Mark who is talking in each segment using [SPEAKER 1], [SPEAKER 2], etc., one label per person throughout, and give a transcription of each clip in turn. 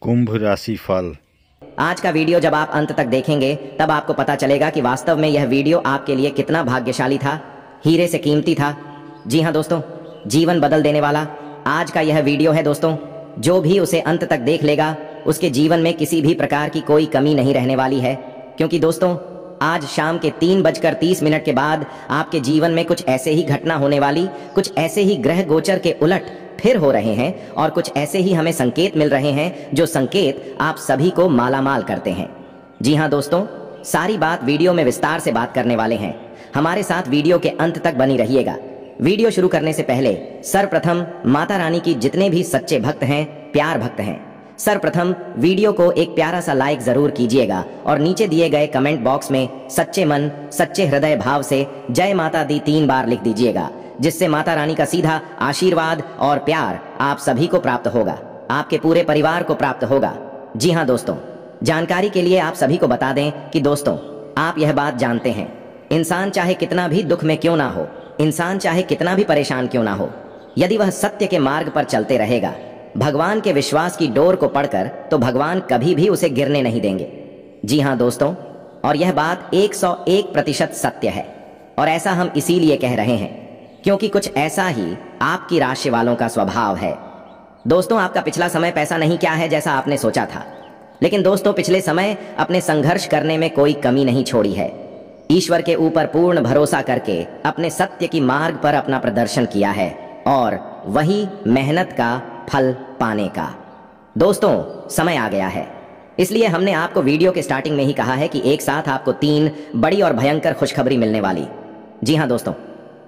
[SPEAKER 1] कुंभ राशि फल।
[SPEAKER 2] आज का वीडियो जब आप अंत तक देखेंगे तब आपको पता चलेगा कि वास्तव में यह वीडियो आपके लिए कितना भाग्यशाली था, हीरे से कीमती था। जी हाँ दोस्तों, जीवन बदल देने वाला आज का यह वीडियो है दोस्तों। जो भी उसे अंत तक देख लेगा उसके जीवन में किसी भी प्रकार की कोई कमी नहीं रहने वाली है, क्योंकि दोस्तों आज शाम के 3:30 के बाद आपके जीवन में कुछ ऐसे ही घटना होने वाली, कुछ ऐसे ही ग्रह गोचर के उलट फिर हो रहे हैं और कुछ ऐसे ही हमें संकेत मिल रहे हैं जो संकेत आप सभी को मालामाल करते हैं। जी हाँ दोस्तों, सारी बात वीडियो में विस्तार से बात करने वाले हैं। हमारे साथ वीडियो के अंत तक बनी रहिएगा। वीडियो शुरू करने से पहले सर्वप्रथम माता रानी की जितने भी सच्चे भक्त हैं, प्यार भक्त हैं, सर्वप्रथम वीडियो को एक प्यारा सा लाइक जरूर कीजिएगा और नीचे दिए गए कमेंट बॉक्स में सच्चे मन सच्चे हृदय भाव से जय माता दी 3 बार लिख दीजिएगा, जिससे माता रानी का सीधा आशीर्वाद और प्यार आप सभी को प्राप्त होगा, आपके पूरे परिवार को प्राप्त होगा। जी हाँ दोस्तों, जानकारी के लिए आप सभी को बता दें कि दोस्तों आप यह बात जानते हैं, इंसान चाहे कितना भी दुख में क्यों ना हो, इंसान चाहे कितना भी परेशान क्यों ना हो, यदि वह सत्य के मार्ग पर चलते रहेगा, भगवान के विश्वास की डोर को पढ़कर, तो भगवान कभी भी उसे गिरने नहीं देंगे। जी हाँ दोस्तों, और यह बात 101% सत्य है। और ऐसा हम इसीलिए कह रहे हैं क्योंकि कुछ ऐसा ही आपकी राशि वालों का स्वभाव है। दोस्तों आपका पिछला समय पैसा नहीं क्या है जैसा आपने सोचा था, लेकिन दोस्तों पिछले समय अपने संघर्ष करने में कोई कमी नहीं छोड़ी है। ईश्वर के ऊपर पूर्ण भरोसा करके अपने सत्य की मार्ग पर अपना प्रदर्शन किया है और वही मेहनत का फल पाने का। दोस्तों समय आ गया है, इसलिए हमने आपको वीडियो के स्टार्टिंग में ही कहा है कि एक साथ आपको 3 बड़ी और भयंकर खुशखबरी मिलने वाली। जी हाँ दोस्तों,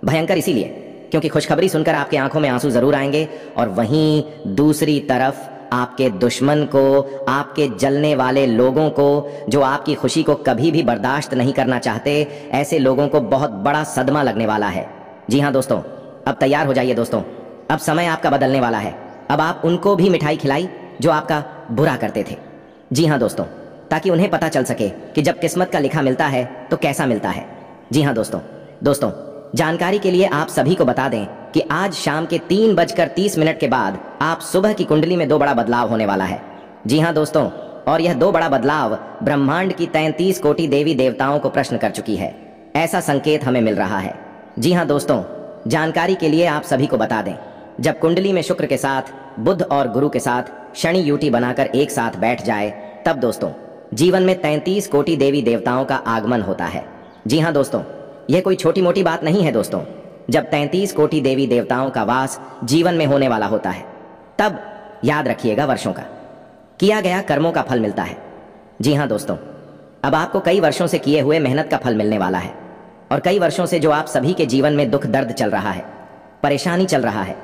[SPEAKER 2] भयंकर इसीलिए क्योंकि खुशखबरी सुनकर आपके आंखों में आंसू जरूर आएंगे और वहीं दूसरी तरफ आपके दुश्मन को, आपके जलने वाले लोगों को, जो आपकी खुशी को कभी भी बर्दाश्त नहीं करना चाहते, ऐसे लोगों को बहुत बड़ा सदमा लगने वाला है। जी हाँ दोस्तों, अब तैयार हो जाइए दोस्तों, अब समय आपका बदलने वाला है। अब आप उनको भी मिठाई खिलाई जो आपका बुरा करते थे। जी हाँ दोस्तों, ताकि उन्हें पता चल सके कि जब किस्मत का लिखा मिलता है तो कैसा मिलता है। जी हाँ दोस्तों जानकारी के लिए आप सभी को बता दें कि आज शाम के 3:30 के बाद आप सुबह की कुंडली में 2 बड़ा बदलाव होने वाला है। जी हाँ दोस्तों, और यह 2 बड़ा बदलाव ब्रह्मांड की 33 कोटि देवी देवताओं को प्रश्न कर चुकी है, ऐसा संकेत हमें मिल रहा है। जी हाँ दोस्तों, जानकारी के लिए आप सभी को बता दें, जब कुंडली में शुक्र के साथ बुध और गुरु के साथ शनि युति बनाकर एक साथ बैठ जाए, तब दोस्तों जीवन में 33 कोटि देवी देवताओं का आगमन होता है। जी हाँ दोस्तों, यह कोई छोटी मोटी बात नहीं है दोस्तों। जब 33 कोटि देवी देवताओं का वास जीवन में होने वाला होता है, तब याद रखिएगा वर्षों का किया गया कर्मों का फल मिलता है। जी हाँ दोस्तों, अब आपको कई वर्षों से किए हुए मेहनत का फल मिलने वाला है और कई वर्षों से जो आप सभी के जीवन में दुख दर्द चल रहा है, परेशानी चल रहा है,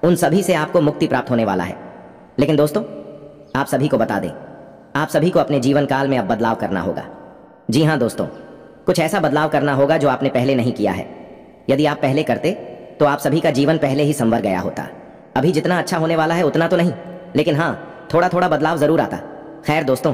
[SPEAKER 2] उन सभी से आपको मुक्ति प्राप्त होने वाला है। लेकिन दोस्तों आप सभी को बता दें, आप सभी को अपने जीवन काल में अब बदलाव करना होगा। जी हाँ दोस्तों, कुछ ऐसा बदलाव करना होगा जो आपने पहले नहीं किया है। यदि आप पहले करते तो आप सभी का जीवन पहले ही संवर गया होता। अभी जितना अच्छा होने वाला है उतना तो नहीं, लेकिन हाँ थोड़ा थोड़ा बदलाव जरूर आता। खैर दोस्तों,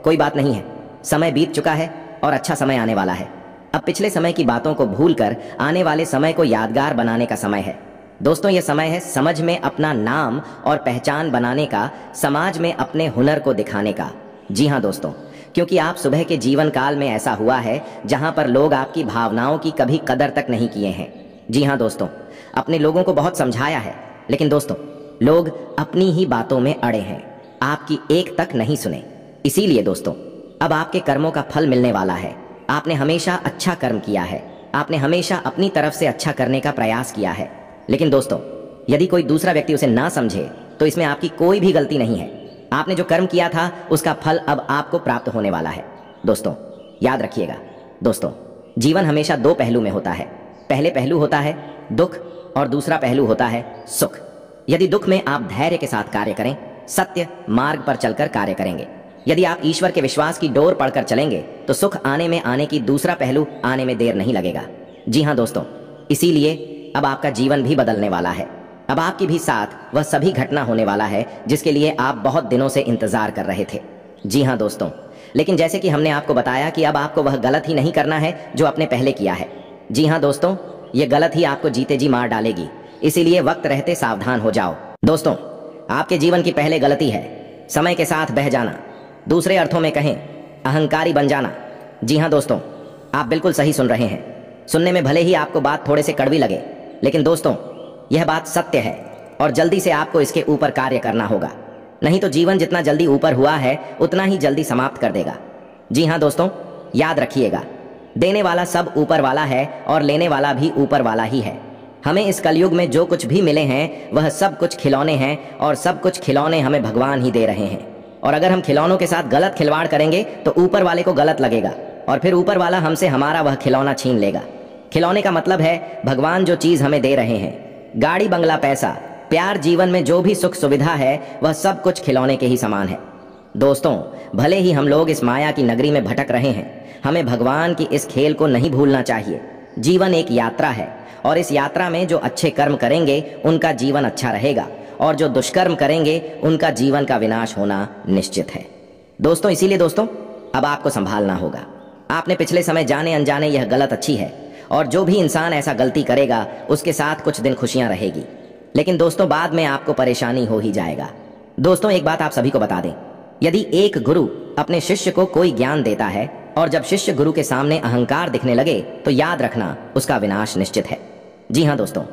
[SPEAKER 2] कोई बात नहीं है, समय बीत चुका है और अच्छा समय आने वाला है। अब पिछले समय की बातों को भूलकर आने वाले समय को यादगार बनाने का समय है। दोस्तों यह समय है समझ में अपना नाम और पहचान बनाने का, समाज में अपने हुनर को दिखाने का। जी हाँ दोस्तों, क्योंकि आप सुबह के जीवन काल में ऐसा हुआ है जहां पर लोग आपकी भावनाओं की कभी कदर तक नहीं किए हैं। जी हाँ दोस्तों, अपने लोगों को बहुत समझाया है, लेकिन दोस्तों लोग अपनी ही बातों में अड़े हैं, आपकी एक तक नहीं सुने। इसीलिए दोस्तों अब आपके कर्मों का फल मिलने वाला है। आपने हमेशा अच्छा कर्म किया है, आपने हमेशा अपनी तरफ से अच्छा करने का प्रयास किया है, लेकिन दोस्तों यदि कोई दूसरा व्यक्ति उसे ना समझे तो इसमें आपकी कोई भी गलती नहीं है। आपने जो कर्म किया था उसका फल अब आपको प्राप्त होने वाला है। दोस्तों याद रखिएगा, दोस्तों जीवन हमेशा 2 पहलू में होता है। पहले पहलू होता है दुख और दूसरा पहलू होता है सुख। यदि दुख में आप धैर्य के साथ कार्य करें, सत्य मार्ग पर चलकर कार्य करेंगे, यदि आप ईश्वर के विश्वास की डोर पढ़कर चलेंगे, तो सुख आने की दूसरा पहलू आने में देर नहीं लगेगा। जी हाँ दोस्तों, इसीलिए अब आपका जीवन भी बदलने वाला है। अब आपकी भी साथ वह सभी घटना होने वाला है जिसके लिए आप बहुत दिनों से इंतजार कर रहे थे। जी हाँ दोस्तों, लेकिन जैसे कि हमने आपको बताया कि अब आपको वह गलत ही नहीं करना है जो आपने पहले किया है। जी हाँ दोस्तों, यह गलत ही आपको जीते जी मार डालेगी, इसीलिए वक्त रहते सावधान हो जाओ। दोस्तों आपके जीवन की पहले गलती है समय के साथ बह जाना, दूसरे अर्थों में कहें अहंकारी बन जाना। जी हाँ दोस्तों, आप बिल्कुल सही सुन रहे हैं। सुनने में भले ही आपको बात थोड़े से कड़वी लगे, लेकिन दोस्तों यह बात सत्य है और जल्दी से आपको इसके ऊपर कार्य करना होगा, नहीं तो जीवन जितना जल्दी ऊपर हुआ है उतना ही जल्दी समाप्त कर देगा। जी हाँ दोस्तों, याद रखिएगा, देने वाला सब ऊपर वाला है और लेने वाला भी ऊपर वाला ही है। हमें इस कलयुग में जो कुछ भी मिले हैं वह सब कुछ खिलौने हैं और सब कुछ खिलौने हमें भगवान ही दे रहे हैं। और अगर हम खिलौनों के साथ गलत खिलवाड़ करेंगे तो ऊपर वाले को गलत लगेगा और फिर ऊपर वाला हमसे हमारा वह खिलौना छीन लेगा। खिलौने का मतलब है भगवान जो चीज़ हमें दे रहे हैं, गाड़ी, बंगला, पैसा, प्यार, जीवन में जो भी सुख सुविधा है वह सब कुछ खिलौने के ही समान है। दोस्तों भले ही हम लोग इस माया की नगरी में भटक रहे हैं, हमें भगवान की इस खेल को नहीं भूलना चाहिए। जीवन एक यात्रा है और इस यात्रा में जो अच्छे कर्म करेंगे उनका जीवन अच्छा रहेगा और जो दुष्कर्म करेंगे उनका जीवन का विनाश होना निश्चित है। दोस्तों इसीलिए दोस्तों अब आपको संभालना होगा। आपने पिछले समय जाने अनजाने यह गलत अच्छी है और जो भी इंसान ऐसा गलती करेगा उसके साथ कुछ दिन खुशियां रहेगी, लेकिन दोस्तों बाद में आपको परेशानी हो ही जाएगा। दोस्तों एक बात आप सभी को बता दें, यदि एक गुरु अपने शिष्य को कोई ज्ञान देता है और जब शिष्य गुरु के सामने अहंकार दिखने लगे तो याद रखना उसका विनाश निश्चित है। जी हाँ दोस्तों,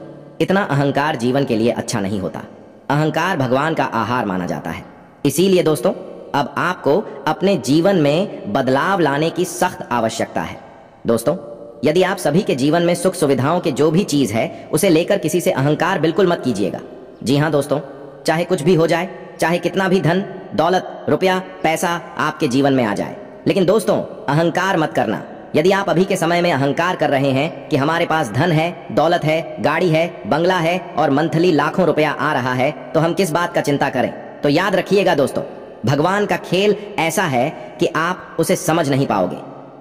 [SPEAKER 2] इतना अहंकार जीवन के लिए अच्छा नहीं होता। अहंकार भगवान का आहार माना जाता है। इसीलिए दोस्तों अब आपको अपने जीवन में बदलाव लाने की सख्त आवश्यकता है। दोस्तों यदि आप सभी के जीवन में सुख सुविधाओं के जो भी चीज है उसे लेकर किसी से अहंकार बिल्कुल मत कीजिएगा। जी हाँ दोस्तों, चाहे कुछ भी हो जाए, चाहे कितना भी धन दौलत रुपया पैसा आपके जीवन में आ जाए, लेकिन दोस्तों अहंकार मत करना। यदि आप अभी के समय में अहंकार कर रहे हैं कि हमारे पास धन है, दौलत है, गाड़ी है, बंगला है और मंथली लाखों रुपया आ रहा है, तो हम किस बात का चिंता करें। तो याद रखिएगा दोस्तों, भगवान का खेल ऐसा है कि आप उसे समझ नहीं पाओगे।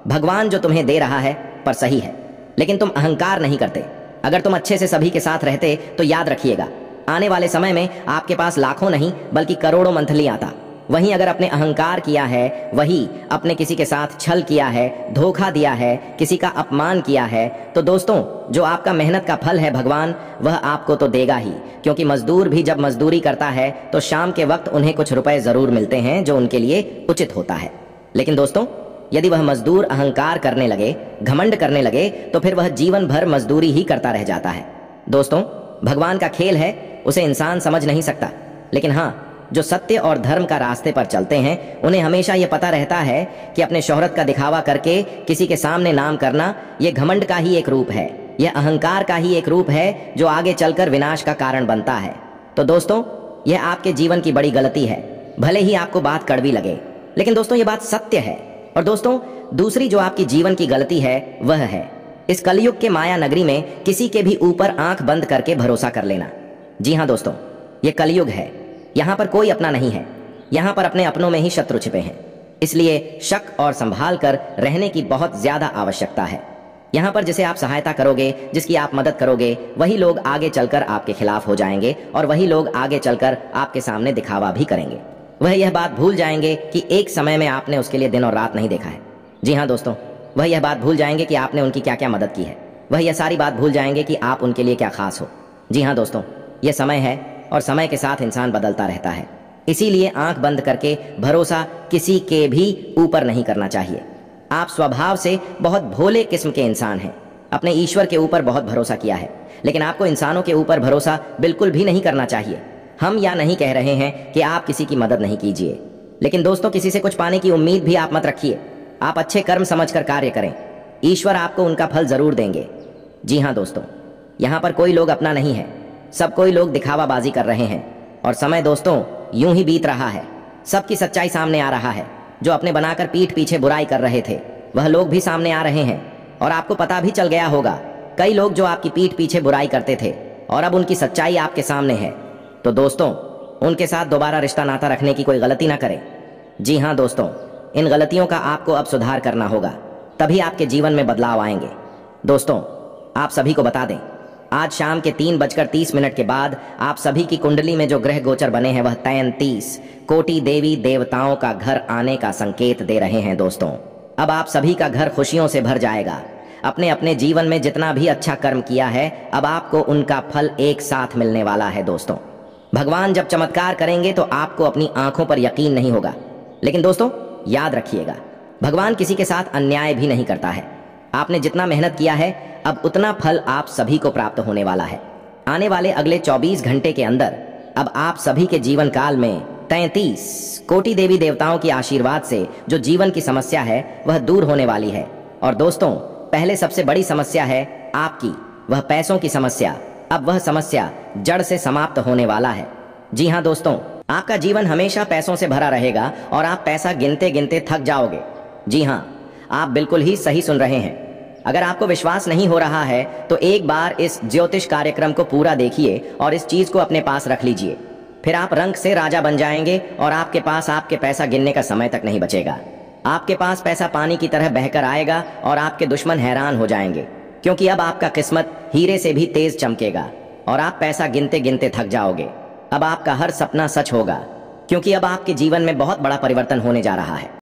[SPEAKER 2] भगवान जो तुम्हें दे रहा है पर सही है, लेकिन तुम अहंकार नहीं करते। अगर तुम अच्छे से सभी के साथ रहते तो याद रखिएगा आने वाले समय में आपके पास लाखों नहीं बल्कि करोड़ों मंथली आता। वहीं अगर अपने अहंकार किया है, वही अपने किसी के साथ छल किया है, धोखा दिया है, किसी का अपमान किया है, तो दोस्तों जो आपका मेहनत का फल है भगवान वह आपको तो देगा ही, क्योंकि मजदूर भी जब मजदूरी करता है तो शाम के वक्त उन्हें कुछ रुपए जरूर मिलते हैं जो उनके लिए उचित होता है। लेकिन दोस्तों यदि वह मजदूर अहंकार करने लगे, घमंड करने लगे, तो फिर वह जीवन भर मजदूरी ही करता रह जाता है। दोस्तों भगवान का खेल है, उसे इंसान समझ नहीं सकता, लेकिन हाँ जो सत्य और धर्म का रास्ते पर चलते हैं उन्हें हमेशा यह पता रहता है कि अपने शोहरत का दिखावा करके किसी के सामने नाम करना यह घमंड का ही एक रूप है, यह अहंकार का ही एक रूप है जो आगे चलकर विनाश का कारण बनता है। तो दोस्तों यह आपके जीवन की बड़ी गलती है, भले ही आपको बात कड़वी लगे, लेकिन दोस्तों यह बात सत्य है। और दोस्तों दूसरी जो आपकी जीवन की गलती है वह है इस कलयुग के माया नगरी में किसी के भी ऊपर आंख बंद करके भरोसा कर लेना। जी हाँ दोस्तों, यह कलयुग है, यहाँ पर कोई अपना नहीं है, यहाँ पर अपने अपनों में ही शत्रु छिपे हैं। इसलिए शक और संभाल कर रहने की बहुत ज्यादा आवश्यकता है। यहाँ पर जिसे आप सहायता करोगे, जिसकी आप मदद करोगे, वही लोग आगे चलकर आपके खिलाफ हो जाएंगे और वही लोग आगे चलकर आपके सामने दिखावा भी करेंगे। वह यह बात भूल जाएंगे कि एक समय में आपने उसके लिए दिन और रात नहीं देखा है। जी हाँ दोस्तों, वह यह बात भूल जाएंगे कि आपने उनकी क्या क्या मदद की है। वह यह सारी बात भूल जाएंगे कि आप उनके लिए क्या खास हो। जी हाँ दोस्तों, यह समय है और समय के साथ इंसान बदलता रहता है। इसीलिए आंख बंद करके भरोसा किसी के भी ऊपर नहीं करना चाहिए। आप स्वभाव से बहुत भोले किस्म के इंसान हैं, अपने ईश्वर के ऊपर बहुत भरोसा किया है, लेकिन आपको इंसानों के ऊपर भरोसा बिल्कुल भी नहीं करना चाहिए। हम या नहीं कह रहे हैं कि आप किसी की मदद नहीं कीजिए, लेकिन दोस्तों किसी से कुछ पाने की उम्मीद भी आप मत रखिए। आप अच्छे कर्म समझकर कार्य करें, ईश्वर आपको उनका फल जरूर देंगे। जी हाँ दोस्तों, यहाँ पर कोई लोग अपना नहीं है, सब कोई लोग दिखावाबाजी कर रहे हैं और समय दोस्तों यूं ही बीत रहा है। सबकी सच्चाई सामने आ रहा है। जो अपने बनाकर पीठ पीछे बुराई कर रहे थे वह लोग भी सामने आ रहे हैं और आपको पता भी चल गया होगा कई लोग जो आपकी पीठ पीछे बुराई करते थे और अब उनकी सच्चाई आपके सामने है। तो दोस्तों उनके साथ दोबारा रिश्ता नाता रखने की कोई गलती ना करें। जी हाँ दोस्तों, इन गलतियों का आपको अब सुधार करना होगा, तभी आपके जीवन में बदलाव आएंगे। दोस्तों आप सभी को बता दें, आज शाम के 3:30 के बाद आप सभी की कुंडली में जो ग्रह गोचर बने हैं वह 33 कोटि देवी देवताओं का घर आने का संकेत दे रहे हैं। दोस्तों अब आप सभी का घर खुशियों से भर जाएगा। अपने अपने जीवन में जितना भी अच्छा कर्म किया है अब आपको उनका फल एक साथ मिलने वाला है। दोस्तों भगवान जब चमत्कार करेंगे तो आपको अपनी आंखों पर यकीन नहीं होगा। लेकिन दोस्तों याद रखिएगा, भगवान किसी के साथ अन्याय भी नहीं करता है। आपने जितना मेहनत किया है अब उतना फल आप सभी को प्राप्त होने वाला है। आने वाले अगले 24 घंटे के अंदर अब आप सभी के जीवन काल में 33 कोटि देवी देवताओं की आशीर्वाद से जो जीवन की समस्या है वह दूर होने वाली है। और दोस्तों पहले सबसे बड़ी समस्या है आपकी, वह पैसों की समस्या। अब वह समस्या जड़ से समाप्त होने वाला है। जी हाँ दोस्तों, आपका जीवन हमेशा पैसों से भरा रहेगा और आप पैसा गिनते गिनते थक जाओगे। जी हाँ, आप बिल्कुल ही सही सुन रहे हैं। अगर आपको विश्वास नहीं हो रहा है तो एक बार इस ज्योतिष कार्यक्रम को पूरा देखिए और इस चीज को अपने पास रख लीजिए। फिर आप रंग से राजा बन जाएंगे और आपके पास आपके पैसा गिनने का समय तक नहीं बचेगा। आपके पास पैसा पानी की तरह बहकर आएगा और आपके दुश्मन हैरान हो जाएंगे, क्योंकि अब आपका किस्मत हीरे से भी तेज चमकेगा और आप पैसा गिनते गिनते थक जाओगे। अब आपका हर सपना सच होगा, क्योंकि अब आपके जीवन में बहुत बड़ा परिवर्तन होने जा रहा है।